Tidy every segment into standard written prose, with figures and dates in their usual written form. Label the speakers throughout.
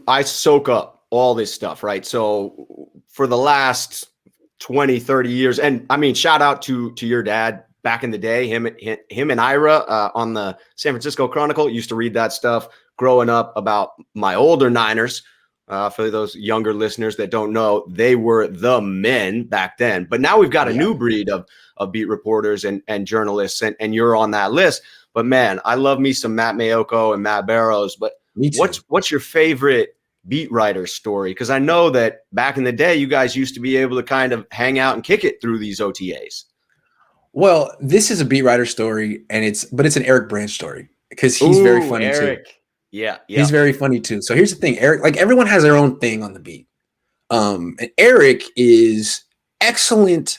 Speaker 1: I soak up all this stuff, right? So for the last 20, 30 years, and I mean, shout out to your dad back in the day, him and Ira on the San Francisco Chronicle used to read that stuff growing up about my older Niners. For those younger listeners that don't know, they were the men back then. But now we've got a new breed of beat reporters and journalists, and you're on that list. But man, I love me some Matt Mayoko and Matt Barrows. But what's your favorite beat writer story? Because I know that back in the day, you guys used to be able to kind of hang out and kick it through these OTAs.
Speaker 2: Well, this is a beat writer story, but it's an Eric Branch story because he's very funny too.
Speaker 1: Yeah.
Speaker 2: He's very funny too. So here's the thing, Eric, like everyone has their own thing on the beat. And Eric is excellent.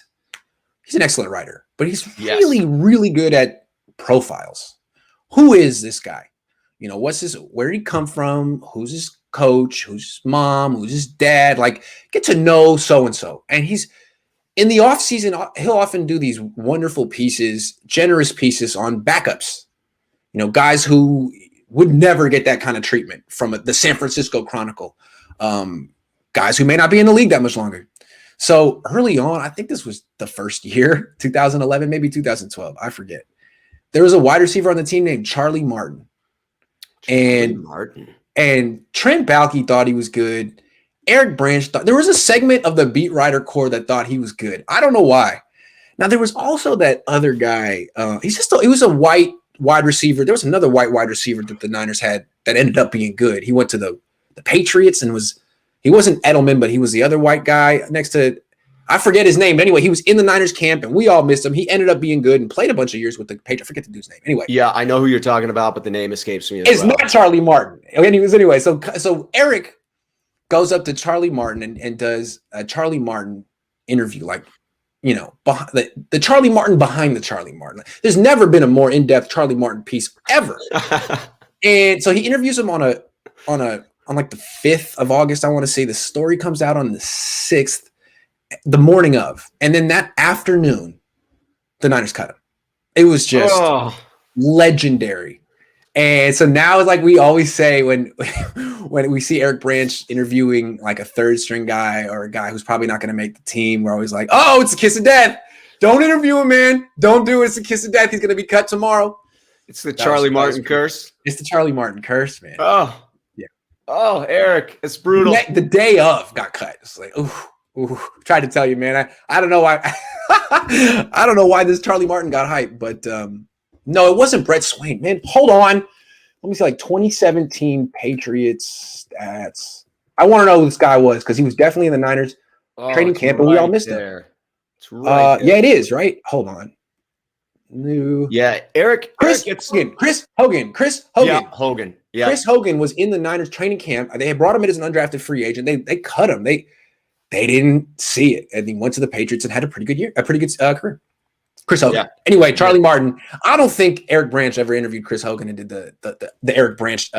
Speaker 2: He's an excellent writer, but he's really, really good at profiles. Who is this guy? You know, where did he come from? Who's his coach? Who's his mom? Who's his dad? Like, get to know so-and-so. And he's in the off season, he'll often do these wonderful pieces, generous pieces on backups, you know, guys who would never get that kind of treatment from the San Francisco Chronicle, guys who may not be in the league that much longer. So early on, I think this was the first year, 2011, maybe 2012, I forget. There was a wide receiver on the team named Charlie Martin. And Trent Baalke thought he was good. Eric Branch thought there was a segment of the beat writer core that thought he was good. I don't know why. Now there was also that other guy. He was a white wide receiver. There was another white wide receiver that the Niners had that ended up being good. He went to the Patriots and he wasn't Edelman, but he was the other white guy next to, I forget his name. But anyway, he was in the Niners camp and we all missed him. He ended up being good and played a bunch of years with the Patriots. I forget the dude's name. Anyway.
Speaker 1: Yeah, I know who you're talking about, but the name escapes me.
Speaker 2: It's not Charlie Martin. Anyway. So Eric goes up to Charlie Martin and does a Charlie Martin interview, like, you know, the Charlie Martin behind the Charlie Martin. There's never been a more in-depth Charlie Martin piece ever. And so he interviews him on like the 5th of August, I want to say. The story comes out on the 6th, the morning of. And then that afternoon, the Niners cut him. It was just legendary. And so now, like we always say when we see Eric Branch interviewing like a third string guy or a guy who's probably not going to make the team, we're always like, oh, it's a kiss of death. Don't interview him, man. Don't do it. It's a kiss of death. He's going to be cut tomorrow.
Speaker 1: It's the Charlie Martin curse.
Speaker 2: It's the Charlie Martin curse, man.
Speaker 1: Oh, yeah. Oh, Eric, it's brutal.
Speaker 2: The day of got cut. It's like, ooh. Tried to tell you, man. I don't know why. I don't know why this Charlie Martin got hyped, but no, it wasn't Brett Swain, man. Hold on. Let me see, like 2017 Patriots stats. I want to know who this guy was because he was definitely in the Niners training camp, and we all missed him.
Speaker 1: It's right there.
Speaker 2: Yeah, it is, right? Hold on.
Speaker 1: Eric.
Speaker 2: Chris Hogan.
Speaker 1: Yeah, Hogan. Yeah.
Speaker 2: Chris Hogan was in the Niners training camp. They had brought him in as an undrafted free agent. They cut him. They didn't see it, and he went to the Patriots and had a pretty good career. Chris Hogan. Yeah. Anyway, Charlie Martin. I don't think Eric Branch ever interviewed Chris Hogan and did the Eric Branch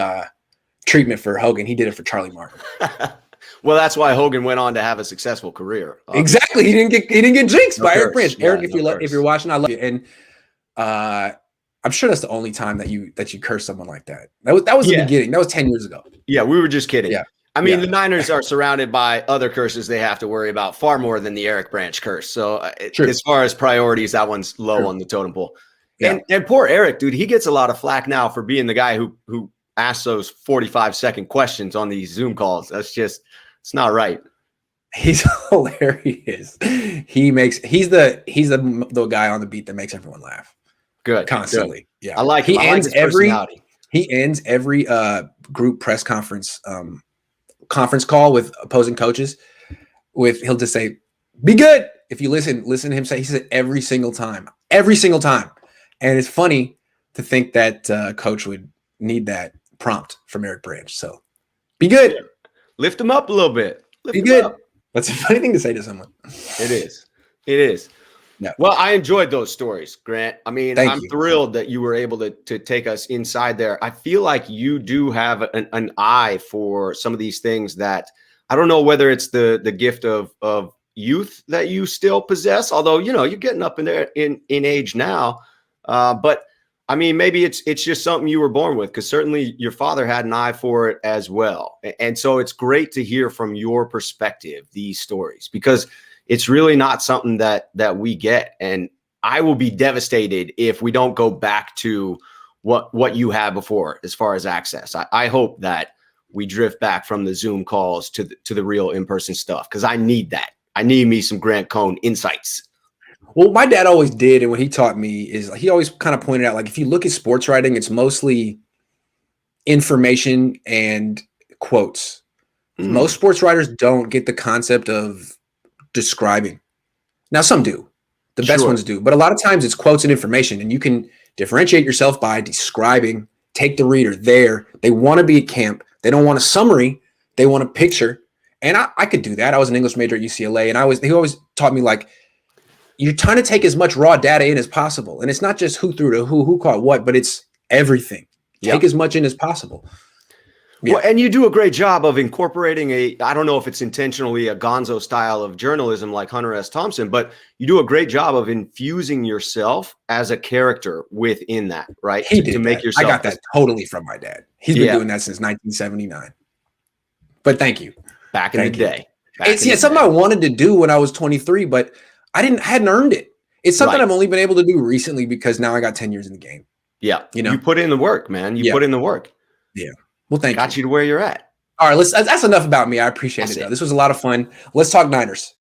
Speaker 2: treatment for Hogan. He did it for Charlie Martin.
Speaker 1: Well, that's why Hogan went on to have a successful career.
Speaker 2: Exactly. He didn't get jinxed by Eric Branch. Eric, if you're watching, I love you. And I'm sure that's the only time that you curse someone like that. That was the beginning. That was 10 years ago.
Speaker 1: Yeah, we were just kidding.
Speaker 2: Yeah.
Speaker 1: I mean, the Niners are surrounded by other curses they have to worry about far more than the Eric Branch curse. So as far as priorities, that one's low on the totem pole. Yeah. And poor Eric, dude, he gets a lot of flack now for being the guy who asks those 45-second questions on these Zoom calls. That's just, it's not right.
Speaker 2: He's hilarious. He's the guy on the beat that makes everyone laugh.
Speaker 1: Good.
Speaker 2: Constantly. Good. Yeah.
Speaker 1: I like him.
Speaker 2: He ends every group press conference call with opposing coaches he'll just say, be good. If you listen to him say, he says it every single time. And it's funny to think that coach would need that prompt from Eric Branch. So be good.
Speaker 1: Lift him up a little bit.
Speaker 2: Be good. That's a funny thing to say to someone.
Speaker 1: It is. No. Well, I enjoyed those stories, Grant. I mean, I'm thrilled that you were able to take us inside there. I feel like you do have an eye for some of these things that I don't know whether it's the gift of youth that you still possess, although, you know, you're getting up in there in age now. But I mean, maybe it's just something you were born with, because certainly your father had an eye for it as well. And so it's great to hear from your perspective these stories, because it's really not something that we get. And I will be devastated if we don't go back to what you had before as far as access. I hope that we drift back from the Zoom calls to the real in-person stuff, because I need that. I need me some Grant Cohn insights.
Speaker 2: Well, my dad always did, and what he taught me is he always kind of pointed out, like, if you look at sports writing, it's mostly information and quotes. Most sports writers don't get the concept of describing. Now, some do. The best ones do. But a lot of times it's quotes and information, and you can differentiate yourself by describing, take the reader there. They want to be at camp. They don't want a summary. They want a picture. And I could do that. I was an English major at UCLA, and he always taught me, like, you're trying to take as much raw data in as possible. And it's not just who threw to who caught what, but it's everything. Take as much in as possible. Yeah.
Speaker 1: Well, and you do a great job of incorporating I don't know if it's intentionally a gonzo style of journalism like Hunter S. Thompson, but you do a great job of infusing yourself as a character within that, right?
Speaker 2: To make yourself. I got that totally from my dad. He's been doing that since 1979. But thank you.
Speaker 1: Back in the day.
Speaker 2: It's something I wanted to do when I was 23, but I hadn't earned it. It's something I've only been able to do recently because now I got 10 years in the game.
Speaker 1: Yeah. You put in the work, man. You put in the work.
Speaker 2: Yeah. Well, thank you.
Speaker 1: Got you to where you're at.
Speaker 2: All right. That's enough about me. I appreciate it, though. This was a lot of fun. Let's talk Niners.